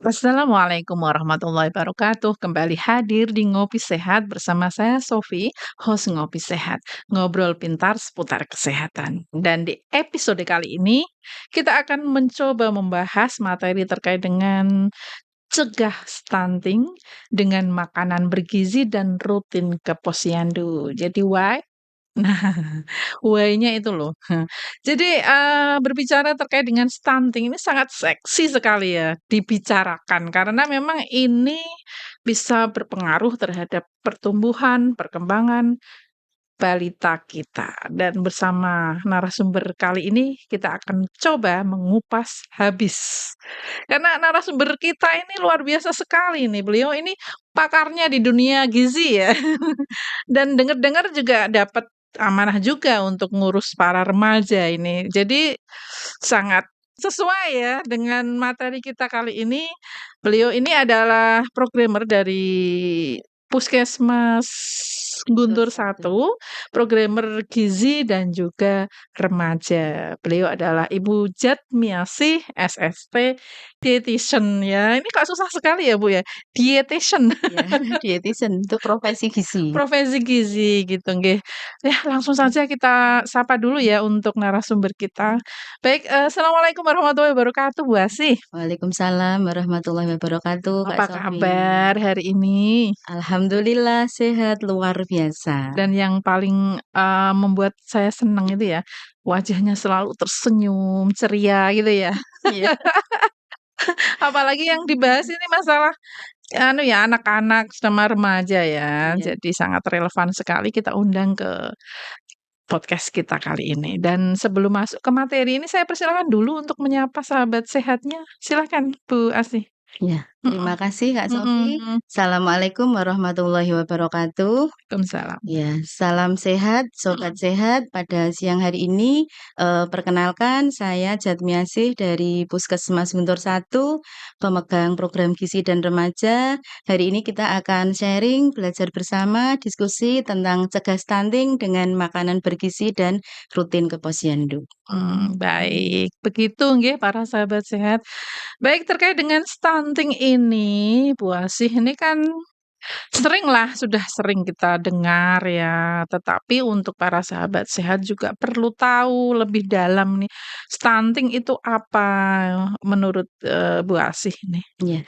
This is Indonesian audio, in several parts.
Assalamualaikum warahmatullahi wabarakatuh. Kembali hadir di Ngopi Sehat bersama saya Sofi, host Ngopi Sehat. Ngobrol pintar seputar kesehatan. Dan di episode kali ini kita akan mencoba membahas materi terkait dengan cegah stunting dengan makanan bergizi dan rutin ke posyandu. Jadi why? Nah, why-nya itu loh. Jadi, berbicara terkait dengan stunting ini sangat seksi sekali ya dibicarakan, karena memang ini bisa berpengaruh terhadap pertumbuhan, perkembangan balita kita. Dan bersama narasumber kali ini kita akan coba mengupas habis. Karena narasumber kita ini luar biasa sekali nih, beliau ini pakarnya di dunia gizi ya. Dan dengar-dengar juga dapat amanah juga untuk ngurus para remaja ini. Jadi sangat sesuai ya dengan materi kita kali ini. Beliau ini adalah programmer dari Puskesmas Guntur Guntur satu. 1, programmer gizi dan juga remaja. Beliau adalah Ibu Jatmiasih, SST, dietitian ya. Ini kok susah sekali ya, Bu, ya? Dietitian. Ya, dietitian itu profesi gizi. Profesi gizi gitu nggih. Ya langsung saja kita sapa dulu ya untuk narasumber kita. Baik, assalamualaikum warahmatullahi wabarakatuh, Bu Asih. Waalaikumsalam warahmatullahi wabarakatuh, Kak Apa Sofi. kabar hari ini? Alhamdulillah sehat luar biasa. Dan yang paling, membuat saya senang itu ya, wajahnya selalu tersenyum, ceria gitu ya. Iya, Apalagi yang dibahas ini masalah, anu ya, anak-anak sama remaja ya. iya. Jadi sangat relevan sekali kita undang ke podcast kita kali ini. Dan sebelum masuk ke materi ini saya persilakan dulu untuk menyapa sahabat sehatnya. Silakan Bu Asih. Iya, terima Mhm, kasih Kak Sofi. mhm. Assalamualaikum warahmatullahi wabarakatuh. Waalaikumsalam. Ya, salam sehat, sobat Mhm. sehat. Pada siang hari ini, perkenalkan saya Jatmiasih dari Puskesmas Guntur 1, pemegang program gizi dan remaja. Hari ini kita akan sharing, belajar bersama, diskusi tentang cegah stunting dengan makanan bergizi dan rutin ke posyandu. Baik. Begitu nggih para sahabat sehat. Baik, terkait dengan stunting ini, Bu Asih, ini kan seringlah, sudah sering kita dengar ya, tetapi untuk para sahabat sehat juga perlu tahu lebih dalam nih, stunting itu apa menurut, Bu Asih nih? Ya,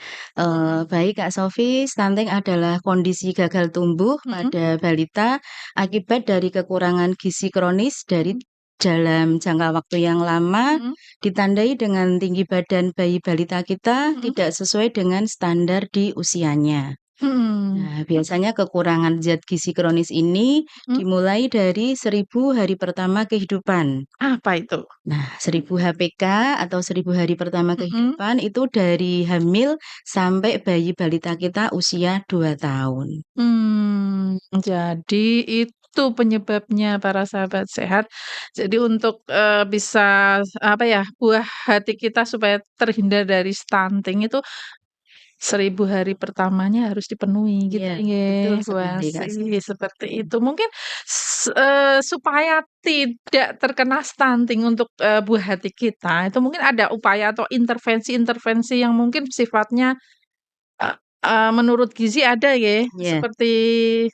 baik Kak Sofi, stunting adalah kondisi gagal tumbuh Mhm, pada balita akibat dari kekurangan gizi kronis dari mhm, dalam jangka waktu yang lama, mhm, ditandai dengan tinggi badan bayi balita kita mhm, tidak sesuai dengan standar di usianya. mhm, Nah, biasanya kekurangan zat gizi kronis ini mhm. dimulai dari 1.000 hari pertama kehidupan. Apa itu? Nah, 1.000 HPK atau 1.000 hari pertama Mhm. kehidupan itu dari hamil sampai bayi balita kita usia 2 tahun. Jadi itu penyebabnya para sahabat sehat. Jadi untuk, bisa apa ya, buah hati kita supaya terhindar dari stunting itu 1.000 hari pertamanya harus dipenuhi gitu Iya, betul nggih, Bu sekali, Kak. Asih, seperti itu. Mungkin supaya tidak terkena stunting untuk, buah hati kita, itu mungkin ada upaya atau intervensi-intervensi yang mungkin sifatnya Eee menurut gizi ada ya, Iya, seperti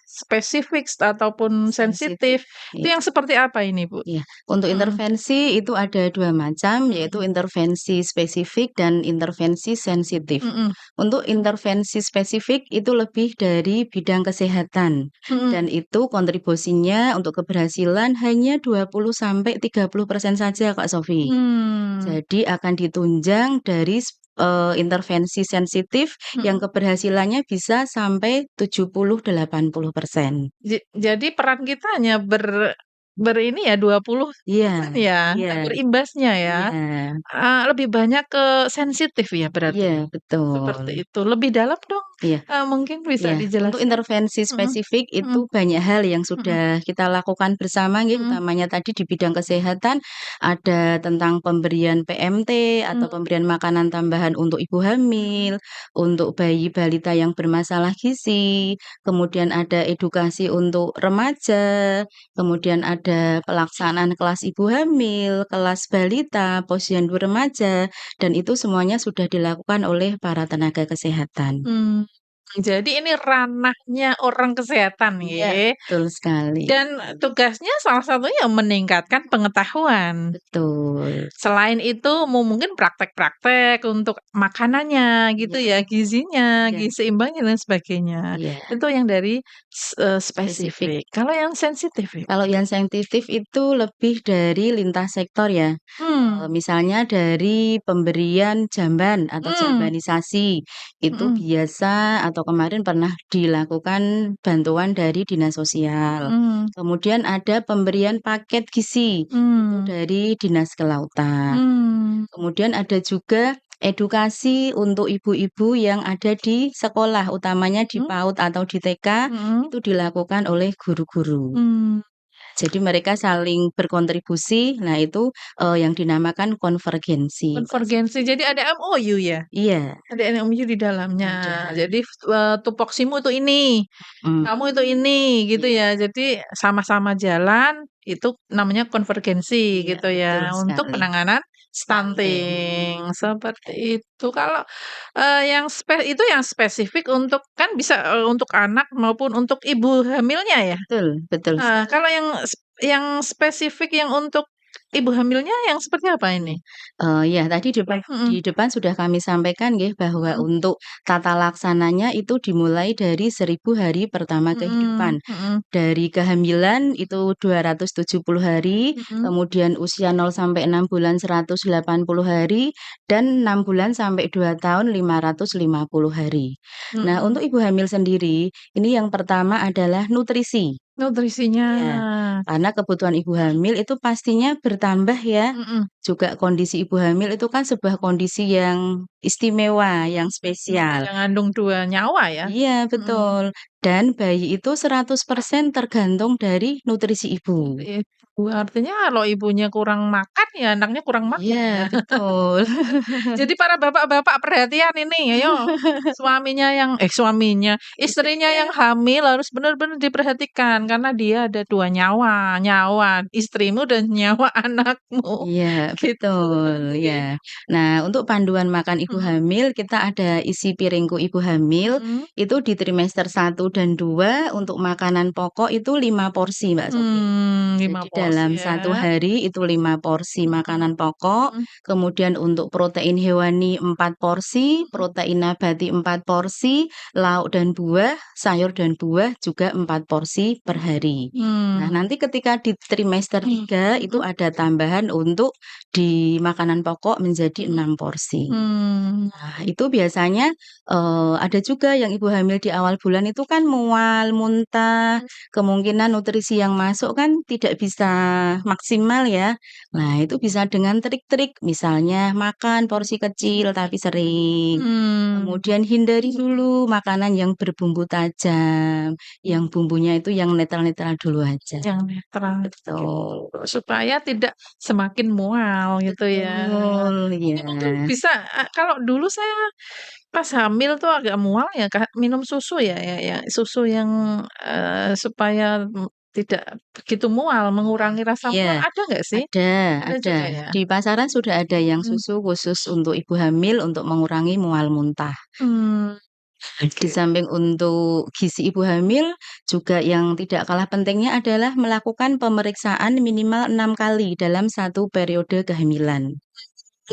spesifik ataupun sensitif. sensitif. Itu Iya. yang seperti apa ini, Bu? Iya, untuk Mhm, intervensi itu ada 2 macam, yaitu mhm, intervensi spesifik dan intervensi sensitif. mhm, Untuk intervensi spesifik itu lebih dari bidang kesehatan mhm. dan itu kontribusinya untuk keberhasilan hanya 20-30% saja, Kak Sofi. Mmm, Jadi akan ditunjang dari intervensi sensitif yang mhm. keberhasilannya bisa sampai 70-80%. Jadi peran kita hanya ini ya 20% Iya, ya, iya, berimbasnya ya, iya. lebih banyak ke sensitif ya berarti? Iya, betul. Seperti itu. Lebih dalam dong Iya. Mungkin bisa Iya, untuk dijelaskan? intervensi Mhm, spesifik mhm, itu banyak hal yang mhm, sudah kita lakukan bersama nggih, mhm, utamanya tadi di bidang kesehatan, ada tentang pemberian PMT atau mmm, pemberian makanan tambahan untuk ibu mhm, hamil, untuk bayi balita yang bermasalah gizi, kemudian ada edukasi untuk remaja, kemudian ada pelaksanaan kelas ibu hamil, kelas balita, posyandu remaja, dan itu semuanya sudah dilakukan oleh para tenaga kesehatan. mmm. Jadi ini ranahnya orang kesehatan Iya, nggih, betul sekali. dan tugasnya salah satunya meningkatkan pengetahuan. Betul, Selain itu mungkin praktek-praktek untuk makanannya gitu iya ya, gizinya, iya gizi seimbangnya dan sebagainya. iya, Itu yang dari spesifik. spesifik. Kalau yang sensitif ya? Kalau yang saintifik itu lebih dari lintas sektor ya, Mmm, misalnya dari pemberian jamban atau mmm, jambanisasi, itu mhm, biasa atau kemarin pernah dilakukan bantuan dari dinas sosial. mhm, Kemudian ada pemberian paket gizi, itu mmm, dari dinas kelautan. mmm, Kemudian ada juga edukasi untuk ibu-ibu yang ada di sekolah, utamanya di mhm, PAUD atau di TK, mhm, itu dilakukan oleh guru-guru. mmm. Jadi mereka saling berkontribusi, nah itu, yang dinamakan konvergensi, Mbak. Konvergensi, jadi ada MOU ya? Iya, Ada MOU di dalamnya. ada, Jadi, tupoksimu itu ini, mhm, kamu itu ini, gitu iya ya. Jadi sama-sama jalan, itu namanya konvergensi iya, gitu betul ya, untuk sekali, penanganan stunting. stunting, seperti itu. Kalau, itu yang spesifik untuk kan bisa, untuk anak maupun untuk ibu hamilnya ya? Betul betul sekali. Kalau yang spesifik yang untuk ibu hamilnya yang seperti apa Iya, ini? iya tadi di Mhm, depan sudah kami sampaikan nggih bahwa mhm, untuk tata laksananya itu dimulai dari 1000 hari pertama kehidupan. mhm, mhm, Dari kehamilan itu 270 hari, mhm, kemudian usia 0 sampai 6 bulan 180 hari, dan 6 bulan sampai 2 tahun 550 hari. Nah, mhm. untuk ibu hamil sendiri, ini yang pertama adalah nutrisi. Nutrisinya, Iya, karena kebutuhan ibu hamil itu pastinya bertambah ya. mhm, Juga kondisi ibu hamil itu kan sebuah kondisi yang istimewa, yang spesial. yang ngandung 2 nyawa ya? Iya, Mhm, betul. Dan bayi itu 100% tergantung dari nutrisi ibu. itu artinya kalau ibunya kurang makan ya anaknya kurang makan ya. Iya, betul. Jadi para bapak-bapak perhatian ini, ayo istrinya Istrinya yang hamil harus benar-benar diperhatikan karena dia ada 2 nyawa, nyawa istrimu dan nyawa anakmu, iya, gitu. betul, ya. Oke, Nah, untuk panduan makan ibu mhm, hamil, kita ada isi piringku ibu hamil, mhm, itu di trimester 1 dan 2 untuk makanan pokok itu 5 porsi, Mbak Sophie. 5 Jadi porsi dalam ya, 1 hari itu 5 porsi mhm, makanan pokok, mhm, kemudian untuk protein hewani 4 porsi, mhm, protein nabati 4 porsi, lauk dan buah, sayur dan buah juga 4 porsi per hari. Nah, mmm, nanti ketika di trimester 3 itu mhm, ada tambahan untuk di makanan pokok menjadi mhm, 6 porsi. mmm, Nah, itu biasanya, ada juga yang ibu hamil di awal bulan itu kan mual, muntah, kemungkinan nutrisi yang masuk kan tidak bisa maksimal ya. Nah, itu bisa dengan trik-trik, misalnya makan porsi kecil tapi sering. mmm. Kemudian hindari dulu makanan yang berbumbu tajam, yang bumbunya itu yang netral-netral dulu aja. Yang netral, oke. Betul. Supaya tidak semakin mual gitu ya. Betul, iya. Itu tuh bisa kalau dulu saya pas hamil tuh agak mual ya minum susu ya ya ya, susu yang, supaya, tidak begitu mual, mengurangi rasa Iya, mual, ada nggak sih? ada Ada ada. juga ya? Di pasaran sudah ada yang Mhm, susu khusus untuk ibu hamil untuk mengurangi mual muntah. mmm, Di oke. samping untuk gizi ibu hamil, juga yang tidak kalah pentingnya adalah melakukan pemeriksaan minimal 6 kali dalam 1 periode kehamilan.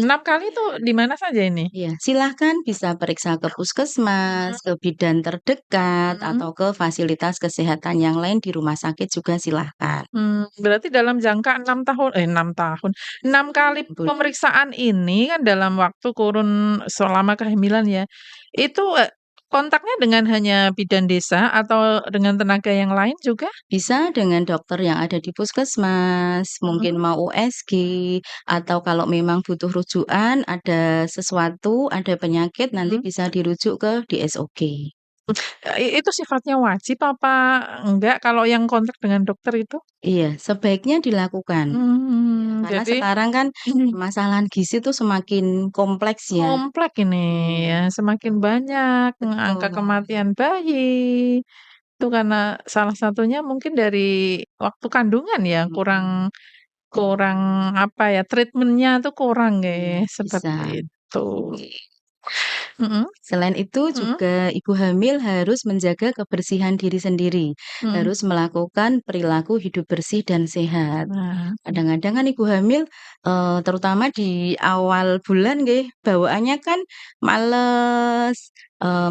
6 kali tuh di mana saja ini? Iya, silahkan bisa periksa ke puskesmas, Mhm, ke bidan terdekat, mhm. atau ke fasilitas kesehatan yang lain di rumah sakit juga silahkan. Berarti dalam jangka 6 tahun 6 tahun, 6 kali 6 bulan. pemeriksaan ini kan dalam waktu kurun selama kehamilan ya, itu, kontaknya dengan hanya bidan desa atau dengan tenaga yang lain juga? Bisa dengan dokter yang ada di puskesmas, mungkin Mhm, mau USG, atau kalau memang butuh rujukan, ada sesuatu, ada penyakit, nanti mhm. bisa dirujuk ke DSOG. Itu sifatnya wajib apa enggak kalau yang kontak dengan dokter itu? Iya, sebaiknya dilakukan. Ya, karena Jadi sekarang kan mhm, permasalahan gizi tuh semakin kompleks ya. komplek ini ya, Iya, semakin banyak angka betul. kematian bayi, itu karena salah satunya mungkin dari waktu kandungan ya, kurang Mhm, kurang apa ya, treatment-nya tuh kurang iya, ya, bisa. seperti itu. Mhm Selain itu mhm juga ibu hamil harus menjaga kebersihan diri sendiri, mhm. harus melakukan perilaku hidup bersih dan sehat. Nah, Kadang-kadang kan ibu hamil, terutama di awal bulan nggih, bawaannya kan males,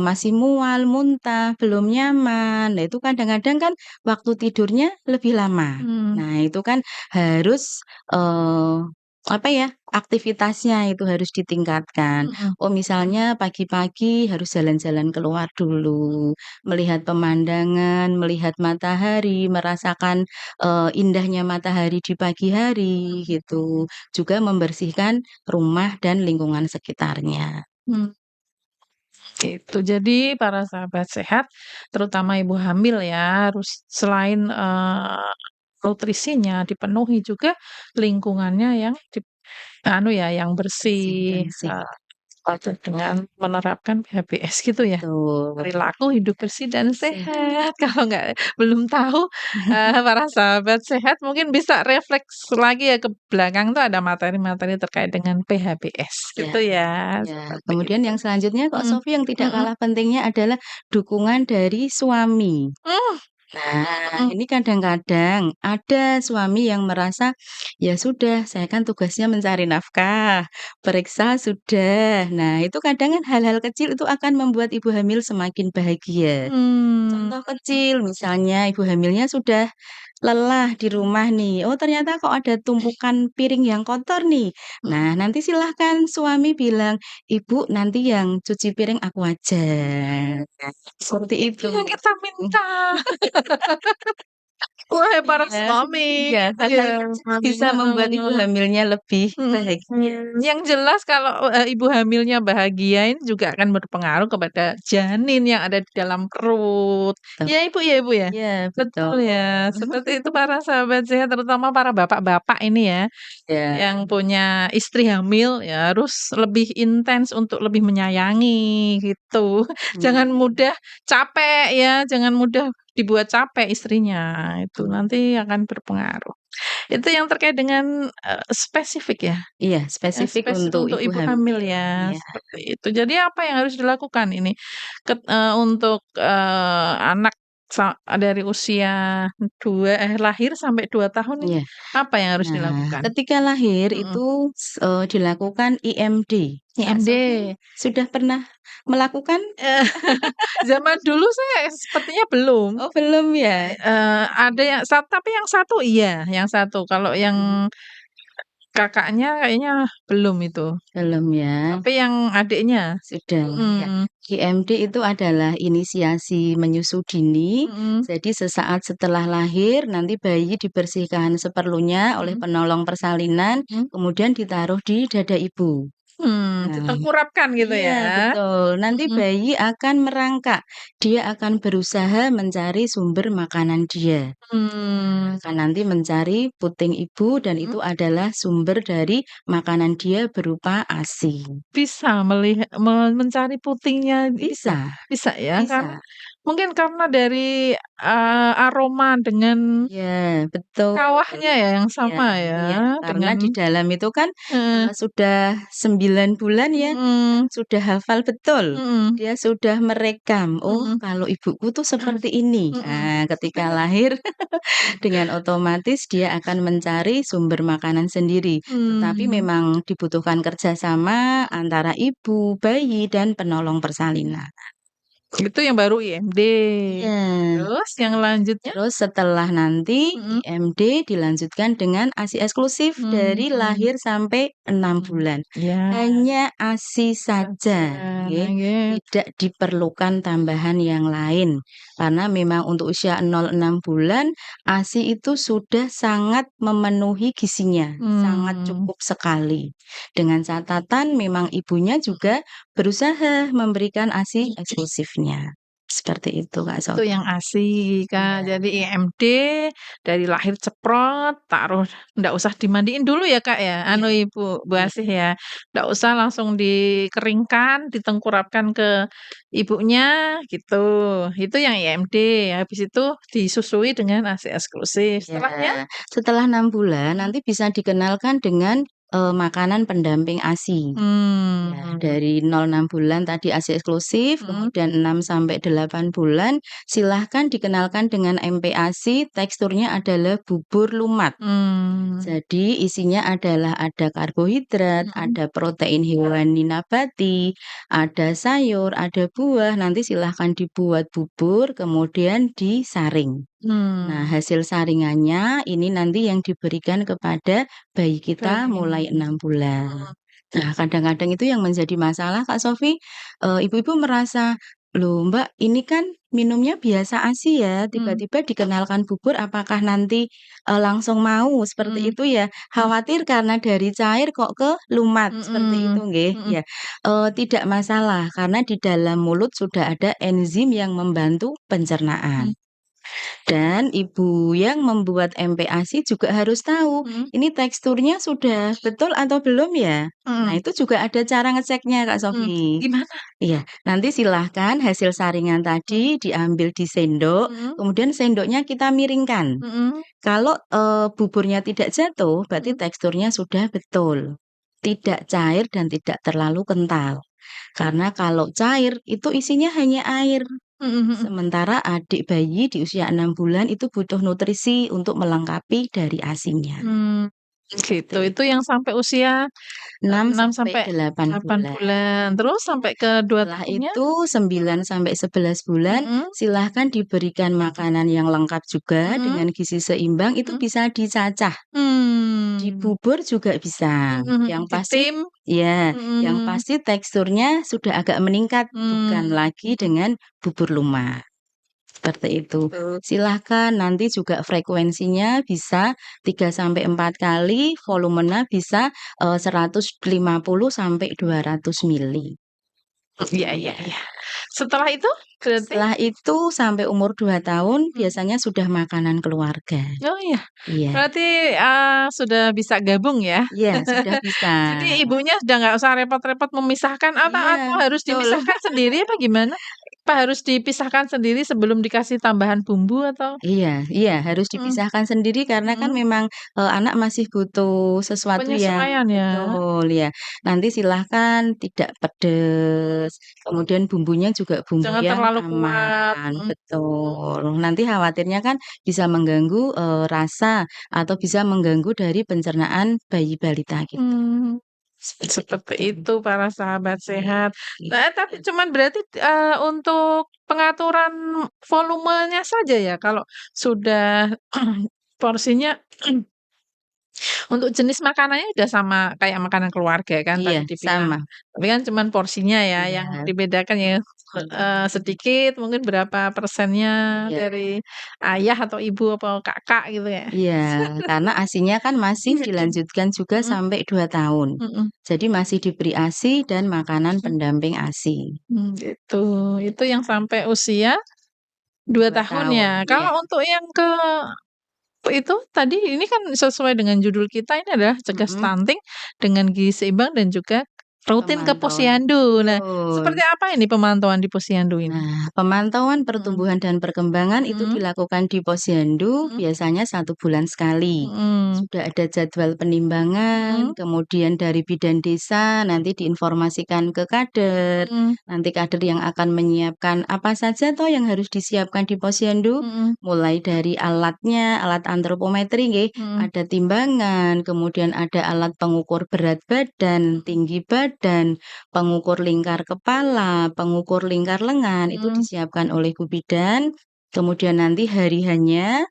masih mual, muntah, belum nyaman. Nah, itu kadang-kadang kan waktu tidurnya lebih lama. mmm, Nah, itu kan harus, eee, apa ya, aktivitasnya itu harus ditingkatkan. mhm Oh, misalnya pagi-pagi harus jalan-jalan keluar dulu, melihat pemandangan, melihat matahari, merasakan indahnya matahari di pagi hari gitu, juga membersihkan rumah dan lingkungan sekitarnya. mhm. Gitu. Jadi para sahabat sehat, terutama ibu hamil ya, harus selain, nutrisinya dipenuhi juga lingkungannya yang anu ya, yang Bersih bersih, dan sehat, dengan menerapkan PHBS gitu ya? betul, Perilaku hidup bersih dan sehat. sehat. Kalau nggak belum tahu, para sahabat sehat mungkin bisa refleks lagi ya ke belakang tuh ada materi-materi terkait dengan PHBS Ya, gitu ya, ya. seperti Kemudian itu. yang selanjutnya Kak Mhm Sofi yang tidak mhm. kalah pentingnya adalah dukungan dari suami. Mmm, Nah, mhm ini kadang-kadang ada suami yang merasa, "Ya sudah, saya kan tugasnya mencari nafkah, periksa sudah." Nah, itu kadang kan hal-hal kecil itu akan membuat ibu hamil semakin bahagia. mhm Contoh kecil, misalnya ibu hamilnya sudah lelah di rumah nih, oh ternyata kok ada tumpukan piring yang kotor nih. mhm. Nah, nanti silahkan suami bilang, "Ibu, nanti yang cuci piring aku aja." Nah, seperti Itu itu. yang kita minta. Wahai para Iya, suami iya, gitu hal-hal ya. kecil bisa membuat ibu hamilnya lebih bahagia. Yang jelas kalau, ibu hamilnya bahagia ini juga akan berpengaruh kepada janin yang ada di dalam perut. Betul. Ya Ibu ya Ibu ya? Iya, betul. Betul ya, seperti itu para sahabat sehat terutama para bapak-bapak ini ya, Ya, yang punya istri hamil ya harus lebih intens untuk lebih menyayangi gitu. nah, Jangan mudah capek ya, jangan mudah dibuat capek istrinya, itu betul. nanti akan berpengaruh. Itu yang terkait dengan, spesifik ya? Iya, spesifik untuk Untuk ibu ibu hamil hamil, ya, iya. seperti itu. Jadi apa yang harus dilakukan ini untuk, anak dari usia lahir sampai 2 tahun ini, Iya. apa yang harus Nah, dilakukan? ketika lahir Mhm, itu dilakukan IMD. Kak IMD. Sofi sudah pernah melakukan? Eee, zaman dulu saya sepertinya belum, Oh, belum ya? ada yang tapi yang satu iya, yang satu. Kalau Mhm. yang kakaknya kayaknya belum itu, Belum ya? tapi yang adiknya Sudah, ya. mhm IMD itu adalah inisiasi menyusu dini. mhm Jadi sesaat setelah lahir nanti bayi dibersihkan seperlunya oleh mhm penolong persalinan, mhm. kemudian ditaruh di dada ibu. Nah, Ditengkurapkan gitu iya ya? betul, nanti Mhm, bayi akan merangkak, dia akan berusaha mencari sumber makanan dia. mmm, Akan nanti mencari puting ibu dan mhm, itu adalah sumber dari makanan dia berupa ASI. bisa mencari putingnya bisa? Bisa, Bisa ya? Karena bisa. mungkin karena dari, aroma dengan Ya, betul. kawahnya ya yang Iya, sama ya? iya, karena Dengan di dalam itu kan, heeh, sudah 9 bulan ya, kan mhm sudah hafal betul. mhm Dia sudah merekam, "Oh, mhm kalau ibuku tuh seperti ini." mhm. Nah, ketika lahir dengan otomatis dia akan mencari sumber makanan sendiri. Tetapi Mmm, memang dibutuhkan kerjasama antara ibu, bayi, dan penolong persalinan. itu yang baru IMD. Iya. Terus yang lanjutnya? Terus setelah nanti Mhm, IMD dilanjutkan dengan ASI eksklusif dari mmm, lahir sampai 6 mhm, bulan. iya, Hanya ASI saja, saja, nggih, nggih. tidak diperlukan tambahan yang lain. Karena memang untuk usia 0-6 bulan, ASI itu sudah sangat memenuhi gizinya, sangat Mmm, cukup sekali. Dengan catatan memang ibunya juga berusaha memberikan ASI eksklusifnya. Seperti itu, Kak Itu Sofi. yang ASI, Kak. Iya. Jadi IMD dari lahir ceprot, taruh ndak usah dimandiin dulu ya, Kak, ya? Iya Anu Bu iya. Asih ya, ndak usah langsung dikeringkan, ditengkurapkan ke ibunya gitu. Itu yang IMD, habis itu disusui dengan ASI eksklusif. Ya, Setelahnya setelah 6 bulan mhm, nanti bisa dikenalkan dengan, makanan pendamping ASI. Ya, mmm, dari 0-6 bulan tadi ASI eksklusif, mhm, kemudian 6-8 bulan silahkan dikenalkan dengan MPASI, teksturnya adalah bubur lumat. mmm, Jadi isinya adalah ada karbohidrat, mhm, ada protein hewani nabati, ada sayur, ada buah, nanti silahkan dibuat bubur kemudian disaring. Nah, mmm, hasil saringannya ini nanti yang diberikan kepada bayi kita baik, mulai 6 bulan. mhm, Nah, kadang-kadang itu yang menjadi masalah Kak Sofi, ibu-ibu merasa, "Loh Mbak, ini kan minumnya biasa ASI ya, mmm, tiba-tiba dikenalkan bubur apakah nanti, langsung mau?" Seperti mhm, itu ya. mhm, Khawatir karena dari cair kok ke lumat, seperti itu mhm, nggih, mhm, ya. Tidak masalah karena di dalam mulut sudah ada enzim yang membantu pencernaan. mmm, Dan ibu yang membuat MPASI juga harus tahu, mhm, ini teksturnya sudah betul atau belum ya? Nah, mhm. itu juga ada cara ngeceknya, Kak Mhm, Sofi. gimana? Iya, nanti silahkan hasil saringan Mhm, tadi diambil di sendok, mhm, kemudian sendoknya kita miringkan. mhm, Kalau, buburnya tidak jatuh, berarti mhm, teksturnya sudah betul, tidak cair dan tidak terlalu kental. Karena kalau cair, itu isinya hanya air. mhm, mhm. Sementara adik bayi di usia 6 bulan itu butuh nutrisi untuk melengkapi dari ASI-nya, Mmm, seperti gitu. Itu itu. yang sampai usia, 6 6 sampai sampai 8 8 bulan. bulan. Terus sampai ke 2 Setelah tahunnya? itu 9 sampai 11 bulan Mhm, silahkan diberikan makanan yang lengkap juga mhm, dengan gizi seimbang, itu mhm. bisa dicacah. Di Mmm, bubur juga bisa. mhm, mhm. Yang pasti Ditim? ya, yang Mhm, pasti teksturnya sudah agak meningkat, bukan mmm, lagi dengan bubur lumak. Seperti itu. gitu. Silahkan nanti juga frekuensinya bisa 3 sampai 4 kali, volumenya bisa, 150 sampai 200 mili. Iya, iya, iya. Setelah itu berarti Setelah itu sampai umur 2 tahun mhm. biasanya sudah makanan keluarga. Oh iya, Iya berarti, sudah bisa gabung ya? iya sudah bisa. Jadi ibunya sudah nggak usah repot-repot memisahkan atau Iya harus betul. dipisahkan sendiri apa gimana? Apa harus dipisahkan sendiri sebelum dikasih tambahan bumbu atau Iya iya, harus mhm, dipisahkan sendiri karena kan mhm, memang, anak masih butuh sesuatu yang penyesuaian ya? betul, ya. Nanti silahkan tidak pedes, kemudian bumbunya juga bumbu Jangan yang terlalu kuat, aman, mhm, betul. Nanti khawatirnya kan bisa mengganggu, rasa atau bisa mengganggu dari pencernaan bayi balita kita, mmm, seperti seperti itu. itu para sahabat sehat. Iya. Nah, tapi cuman berarti, untuk pengaturan volumenya saja ya kalau sudah porsinya untuk jenis makanannya udah sama kayak makanan keluarga kan Iya, tadi dibilang, sama. tapi kan cuman porsinya ya yang Iya dibedakan ya, sedikit mungkin berapa persennya iya. dari ayah atau ibu atau kakak gitu ya? Iya, karena ASI-nya kan masih dilanjutkan juga Mhm, sampai 2 tahun. mhm, Jadi masih diberi ASI dan makanan mhm, pendamping ASI, gitu. Itu yang sampai usia 2 2 tahun tahun, ya. iya, Kalau untuk yang itu tadi ini kan sesuai dengan judul kita ini adalah cegah mhm, stunting dengan gizi seimbang dan juga rutin ke pemantauan. posyandu. Nah, Betul. seperti apa ini pemantauan di posyandu ini? Nah, pemantauan Mhm, pertumbuhan dan perkembangan itu mhm, dilakukan di posyandu mhm, biasanya 1 bulan sekali. mhm, Sudah ada jadwal penimbangan, mhm, kemudian dari bidan desa nanti diinformasikan ke kader, mhm, nanti kader yang akan menyiapkan apa saja toh yang harus disiapkan di posyandu, mhm, mulai dari alatnya, alat antropometri nggih, mhm, ada timbangan, kemudian ada alat pengukur berat badan, tinggi badan, pengukur lingkar kepala, pengukur lingkar lengan, itu mhm, disiapkan oleh Bu Bidan. Kemudian nanti hari-harinya,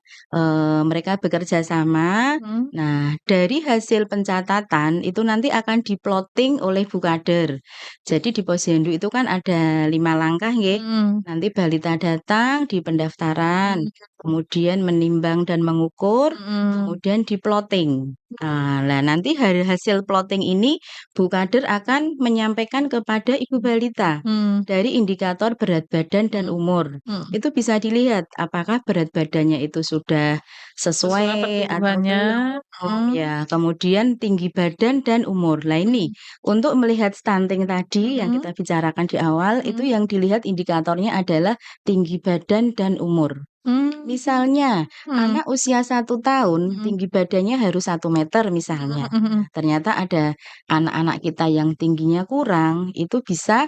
mereka bekerja sama. mhm, Nah, dari hasil pencatatan itu nanti akan di-plotting oleh Bu Kader. Jadi di Posyandu itu kan ada 5 langkah nggih. mhm, Nanti balita datang di pendaftaran, mhm, kemudian menimbang dan mengukur, Mhm. kemudian di-plotting. Lah nanti hasil plotting ini Bu Kader akan menyampaikan kepada Ibu balita Mmm. dari indikator berat badan dan Mhm. umur. Mhm. Itu bisa dilihat apakah berat badannya itu sudah Sesuai sesuai atau pertumbuhannya. belum, Mmm. ya. Kemudian tinggi badan dan umur. Lah ini Mhm. untuk melihat stunting tadi yang Mhm. kita bicarakan di awal, itu Mhm. yang dilihat indikatornya adalah tinggi badan dan umur. Mmm. Misalnya, Mhm. anak usia 1 tahun Mhm. tinggi badannya harus 1 meter Mhm misalnya. mhm mhm. Ternyata ada anak-anak kita yang tingginya kurang, itu bisa,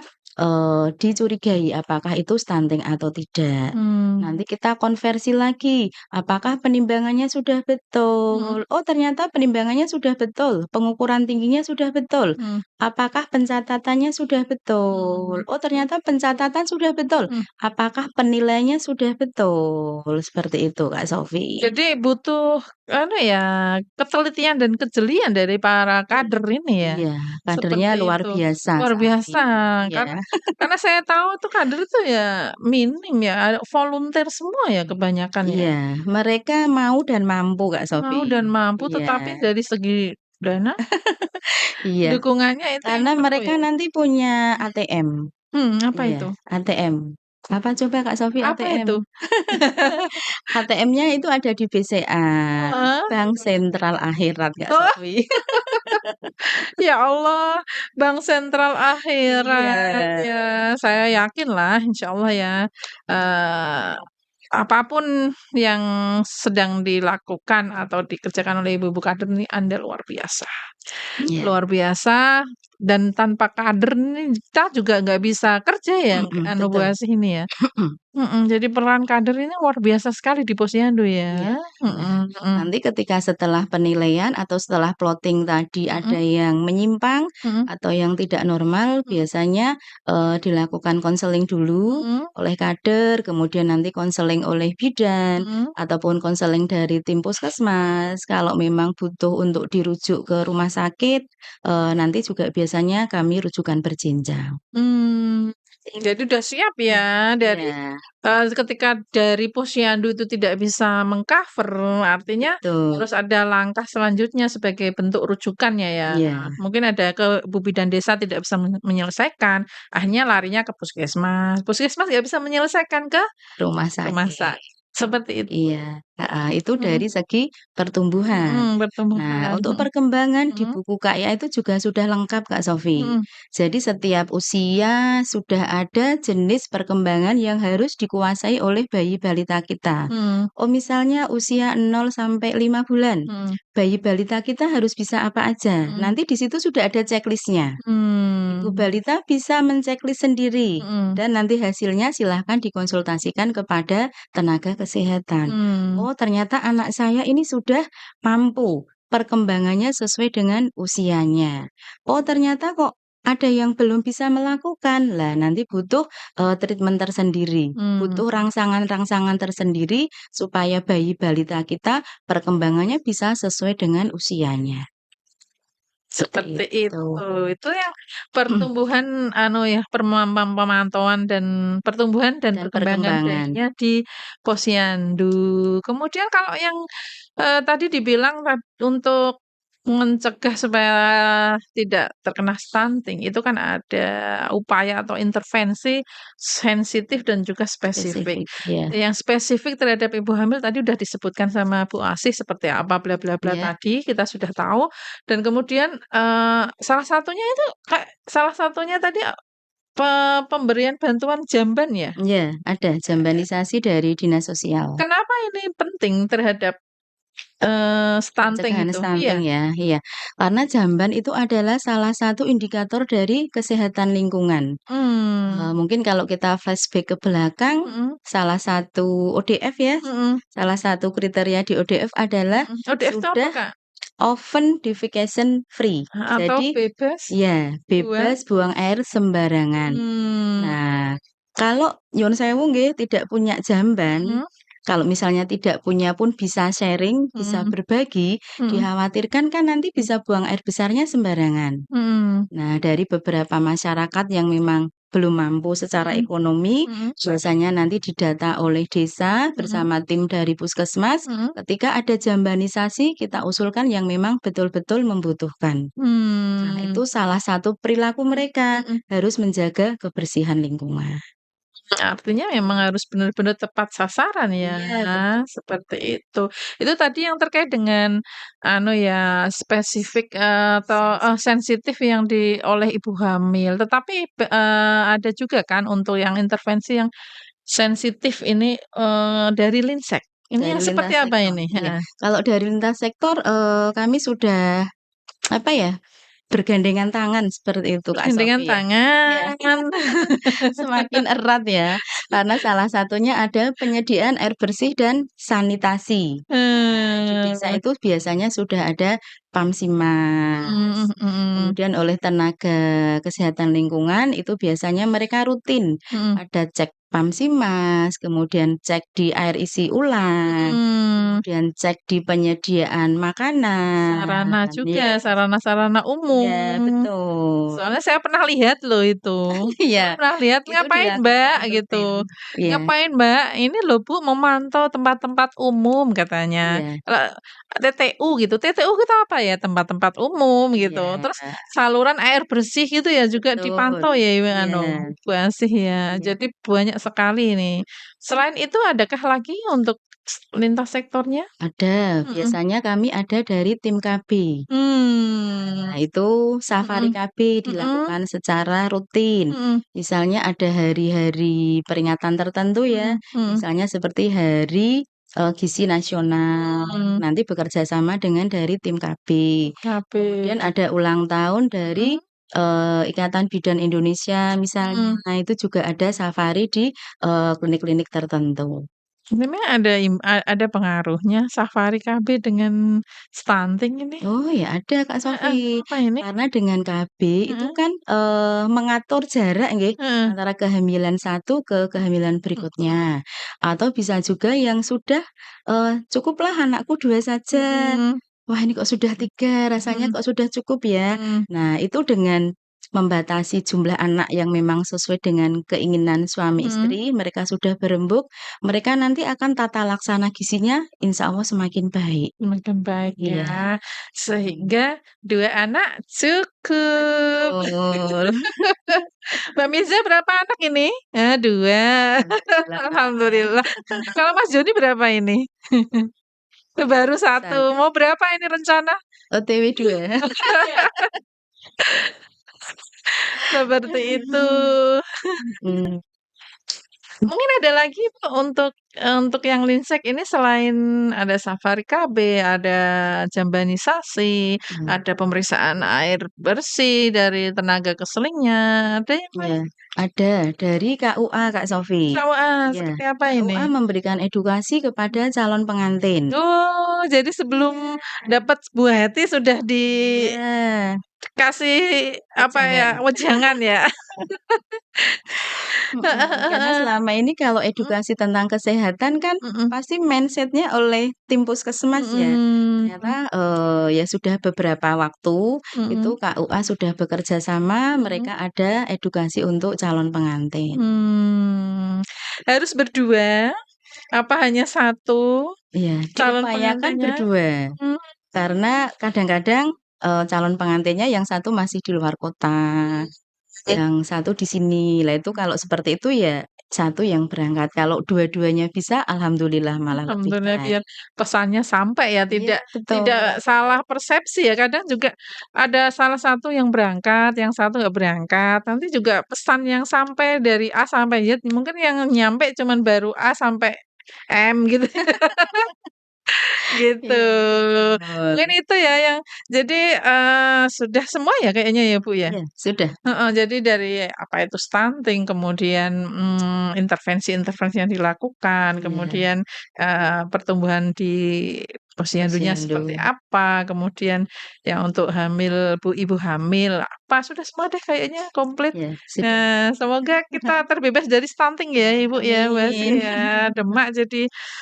dicurigai apakah itu stunting atau tidak. Mmm. Nanti kita konversi lagi, apakah penimbangannya sudah Mhm. betul? Oh ternyata penimbangannya sudah betul, pengukuran tingginya sudah betul. Mhm. Apakah pencatatannya sudah betul? Mmm. Oh ternyata pencatatan sudah betul. Mhm. Apakah penilaiannya sudah betul? Seperti itu Kak Sofi. Jadi butuh anu ya, ketelitian dan kejelian dari para kader ini ya, Iya, kadernya seperti luar itu. biasa Luar Sofi. biasa, Iya. karena saya tahu tuh kader itu ya minim ya, volunteer semua ya kebanyakan ya. Iya, mereka mau dan mampu Kak Sofi. Mau dan mampu, Iya. tetapi dari segi dana, Iya, dukungannya itu yang karena perlu mereka ya. nanti punya Mhm. ATM. Apa Iya, itu? ATM. Apa coba Kak Sofi Apa ATM? itu? ATM-nya itu ada di BCA, Heeh. Bank Sentral Akhirat Kak Oh, Sofi. ya Allah, bank sentral Iya. akhirat, ya saya yakinlah insyaallah ya, eee, apapun yang sedang dilakukan atau dikerjakan oleh ibu-ibu kader ini Anda luar biasa. Iya. Luar biasa dan tanpa kader nih kita juga nggak bisa kerja ya, anu Bu Betul. Asih ini ya. Mhm, jadi peran kader ini luar biasa sekali di Posyandu Iya. ya. Nah, Mhm mhm. nanti ketika setelah penilaian atau setelah plotting tadi ada Mhm yang menyimpang mhm atau yang tidak normal, mhm biasanya, dilakukan konseling dulu mhm oleh kader, kemudian nanti konseling oleh bidan, mhm. ataupun konseling dari tim puskesmas. Kalau memang butuh untuk dirujuk ke rumah sakit, nanti juga biasanya kami rujukan berjenjang. Mmm, jadi udah siap Mmm. ya dari Iya, ketika dari Posyandu itu tidak bisa meng-cover, artinya betul. harus ada langkah selanjutnya sebagai bentuk rujukannya ya. Iya, Mungkin ada ke Bu Bidan Desa tidak bisa menyelesaikan, akhirnya larinya ke puskesmas, puskesmas nggak bisa menyelesaikan ke rumah rumah sakit. seperti itu. Iya, heeh, itu Mhm dari segi pertumbuhan. mhm, Nah, pertumbuhan, untuk mhm perkembangan di mhm buku Kak Ya itu juga sudah lengkap Kak Sofi. mhm Jadi setiap usia sudah ada jenis perkembangan yang harus dikuasai oleh bayi balita kita. mhm Oh, misalnya usia 0 sampai 5 bulan, mhm bayi balita kita harus bisa apa aja. mhm Nanti di situ sudah ada checklist-nya. Ibu mhm balita bisa men-checklist sendiri mhm dan nanti hasilnya silahkan dikonsultasikan kepada tenaga kesehatan. mhm. Oh, ternyata anak saya ini sudah mampu, perkembangannya sesuai dengan usianya. Oh, ternyata kok ada yang belum bisa melakukan. Lah, nanti butuh treatment tersendiri, Mmm. butuh rangsangan-rangsangan tersendiri supaya bayi balita kita perkembangannya bisa sesuai dengan usianya. Seperti Seperti itu. itu. Itu yang pertumbuhan anu ya, pemantauan dan pertumbuhan dan Dan perkembangan perkembangan. bayinya di Posyandu. Kemudian kalau yang, tadi dibilang untuk mencegah supaya tidak terkena stunting, itu kan ada upaya atau intervensi sensitif dan juga spesifik. Spesifik, iya. Yang spesifik terhadap ibu hamil tadi udah disebutkan sama Bu Asih seperti apa bla bla bla Iya, tadi, kita sudah tahu. Dan kemudian, salah satunya itu salah satunya tadi, pemberian bantuan jamban ya? iya, ada jambanisasi dari dinas sosial. Kenapa ini penting terhadap, stunting Pencegahan itu? Iya. stunting ya, iya. Karena jamban itu adalah salah satu indikator dari kesehatan lingkungan. Mmm, Mungkin kalau kita flashback ke belakang, mhm salah satu ODF ya, mhm salah satu kriteria di ODF adalah mhm. ODF itu apa, sudah Kak? oven defecation free. Atau Jadi bebas ya, buang bebas buang air sembarangan. mmm, Nah, kalau nyuwun sewu nggih tidak punya jamban, mhm kalau misalnya tidak punya pun bisa sharing, bisa mhm berbagi, mhm dikhawatirkan kan nanti bisa buang air besarnya sembarangan. mhm Nah, dari beberapa masyarakat yang memang belum mampu secara Mhm ekonomi, mhm biasanya nanti didata oleh desa mhm bersama tim dari puskesmas. mhm. Ketika ada jambanisasi, kita usulkan yang memang betul-betul membutuhkan. Karena Mmm, itu salah satu perilaku mereka, mhm. harus menjaga kebersihan lingkungan. Artinya memang harus benar-benar tepat sasaran ya, Iya, betul. seperti itu. Itu tadi yang terkait dengan anu ya, spesifik, atau, sensitif yang oleh ibu hamil. Tetapi ada juga kan untuk yang intervensi yang sensitif ini, dari Linsek. Ini Dari yang seperti lintas apa sektor, ini? iya. Heeh. Kalau dari lintas sektor, kami sudah, apa ya, bergandengan tangan seperti itu, Kak Bergandengan Sofi ya. Iya, tangan. semakin erat ya, karena salah satunya ada penyediaan air bersih dan sanitasi. Nah, di desa Eee, itu biasanya sudah ada Pamsimas. mhm mhm Kemudian oleh tenaga kesehatan lingkungan itu biasanya mereka rutin mhm ada cek Pamsimas, kemudian cek di air isi ulang, mhm. kemudian cek di penyediaan makanan, Sarana ya. juga, sarana-sarana Iya, umum. betul. Soalnya saya pernah lihat loh itu. Iya, Saya pernah lihat, itu "Ngapain Mbak?" dilakukan rutin. gitu. Iya "Ngapain Mbak?" "Ini loh Bu memantau tempat-tempat umum," katanya. iya TTU gitu, TTU itu apa ya? Tempat-tempat umum gitu. iya, Terus saluran air bersih gitu ya juga betul. dipantau ya, Iya Basih ya. iya. Jadi banyak sekali ini. Selain itu adakah lagi untuk lintas sektornya? Ada, Mhm. biasanya kami ada dari tim KB. Mmm. Nah, itu safari Mhm KB mhm dilakukan secara rutin. mhm Misalnya ada hari-hari peringatan tertentu ya, mhm mhm. misalnya seperti Hari, Gizi Nasional, Mmm, nanti bekerja sama dengan dari tim KB. KB. Kemudian ada ulang tahun Mhm dari, Ikatan Bidan Indonesia misalnya, mhm. nah itu juga ada safari di, klinik-klinik tertentu. Memang ada pengaruhnya safari KB dengan stunting ini? Oh ya ada Kak Heeh, Sofi, apa ini? karena dengan KB itu Heeh kan, mengatur jarak nggih, heeh, antara kehamilan satu ke kehamilan berikutnya. Atau bisa juga yang sudah, "Cukuplah anakku 2 saja." mhm "Wah ini kok sudah 3 rasanya mhm kok sudah cukup ya?" mhm Nah itu dengan membatasi jumlah anak yang memang sesuai dengan keinginan suami mhm. istri, mereka sudah berembuk, mereka nanti akan tata laksana gizinya insya Allah semakin baik. Semakin baik Iya. ya, sehingga 2 anak cukup. Betul. Mbak Mirza berapa anak ini? 2. Alhamdulillah. Alhamdulillah. Kalau Mas Joni berapa ini? Baru 1. 1, Mau berapa ini rencana? OTW 2. Seperti itu. Mhm, Mungkin ada lagi Bu untuk yang Linsek ini selain ada safari KB, ada jambanisasi, mhm, ada pemeriksaan air bersih dari tenaga keselingnya, ada yang iya, lain? ada dari KUA, Kak Sofi. KUA Iya, seperti apa KUA ini? memberikan edukasi kepada calon pengantin. Oh, jadi sebelum dapat buah hati sudah Iya, dikasih apa ya, wejangan. wejangan ya? Heeh Mhm, heeh karena heeh. selama ini kalau Mhm edukasi tentang kesehatan kan mhm pasti mindset-nya oleh tim puskesmas ya. mhm Ternyata, ya sudah beberapa waktu itu mhm KUA sudah bekerja sama, mhm. mereka ada edukasi untuk calon pengantin. Mmm, harus berdua? Apa hanya satu Iya, calon diupayakan pengantinnya? berdua, Mmm, karena kadang-kadang, calon pengantinnya yang satu masih di luar kota, yang satu di sini. Lah itu kalau seperti itu ya satu yang berangkat, kalau dua-duanya bisa alhamdulillah malah lebih alhamdulillah baik. biar pesannya sampai ya, Iya tidak betul, tidak salah persepsi ya, kadang juga ada salah satu yang berangkat, yang satu nggak berangkat, nanti juga pesan yang sampai dari A sampai Z, mungkin yang nyampe cuman baru A sampai M gitu. Gitu. iya Mungkin betul. itu ya yang jadi, sudah semua ya kayaknya ya, Bu, ya? Iya sudah, Heeh, jadi dari apa itu stunting, kemudian, intervensi-intervensi yang dilakukan, iya, kemudian, pertumbuhan di posyandunya posyandu, seperti apa, kemudian yang untuk ibu hamil, apa, sudah semua deh kayaknya komplit. iya sudah. Nah, semoga kita terbebas dari stunting ya, Ibu, ya, Mbak, sih Amin. ya. Demak jadi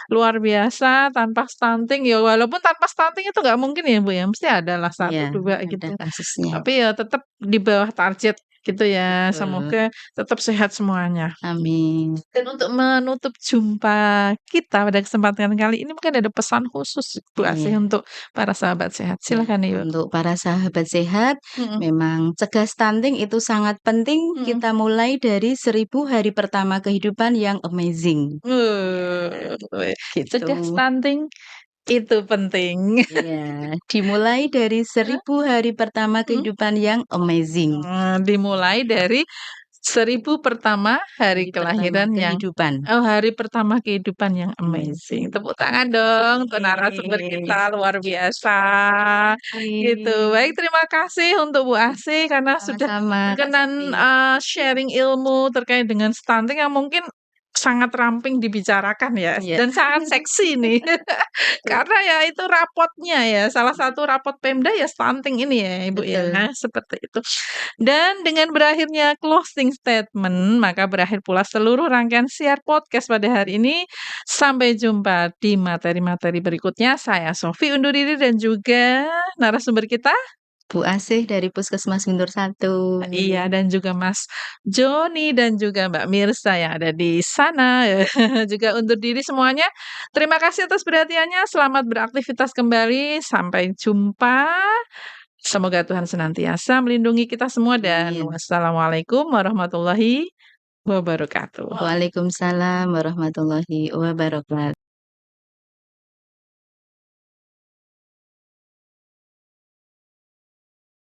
luar biasa tanpa stunting, ya walaupun tanpa stunting itu nggak mungkin ya, Bu, ya, mesti ada lah Iya, 1, 2 ada gitu. kasusnya. Tapi ya tetap di bawah target gitu ya. Betul. Semoga tetap sehat semuanya. Amin. Dan untuk menutup jumpa kita pada kesempatan kali ini mungkin ada pesan khusus Bu Asih Iya. untuk para sahabat sehat. Ya, Silakan Ibu. untuk para sahabat sehat, Mhm, memang cegah stunting itu sangat penting mhm. kita mulai dari 1000 hari pertama kehidupan yang amazing, Weh, gitu. cegah stunting itu penting. Iya, dimulai dari 1000 hari pertama Mhm. kehidupan yang amazing, Dimulai dari 1000 pertama hari hari pertama kelahiran yang kehidupan. hari pertama kehidupan yang Iya. amazing. Tepuk tangan dong untuk narasumber Yeay, kita, luar biasa, gitu. Baik, makasih. terima kasih untuk Bu Asih karena sudah Sama-sama Kak berkenan, Sofi. sharing ilmu terkait dengan stunting yang mungkin sangat ramping dibicarakan ya, Iya. dan sangat seksi nih. Betul, Karena ya itu rapotnya ya, salah satu rapot Pemda ya stunting ini ya Ibu ya, betul. seperti itu. Dan dengan berakhirnya closing statement, maka berakhir pula seluruh rangkaian siar podcast pada hari ini. Sampai jumpa di materi-materi berikutnya. Saya Sofi undur diri dan juga narasumber kita. Bu Asih dari Puskesmas Guntur 1. Iya, dan juga Mas Joni dan juga Mbak Mirsa yang ada di sana. Juga undur diri semuanya. Terima kasih atas perhatiannya. Selamat beraktivitas kembali. Sampai jumpa. Semoga Tuhan senantiasa melindungi kita semua dan Amin. wassalamualaikum warahmatullahi wabarakatuh. Waalaikumsalam warahmatullahi wabarakatuh.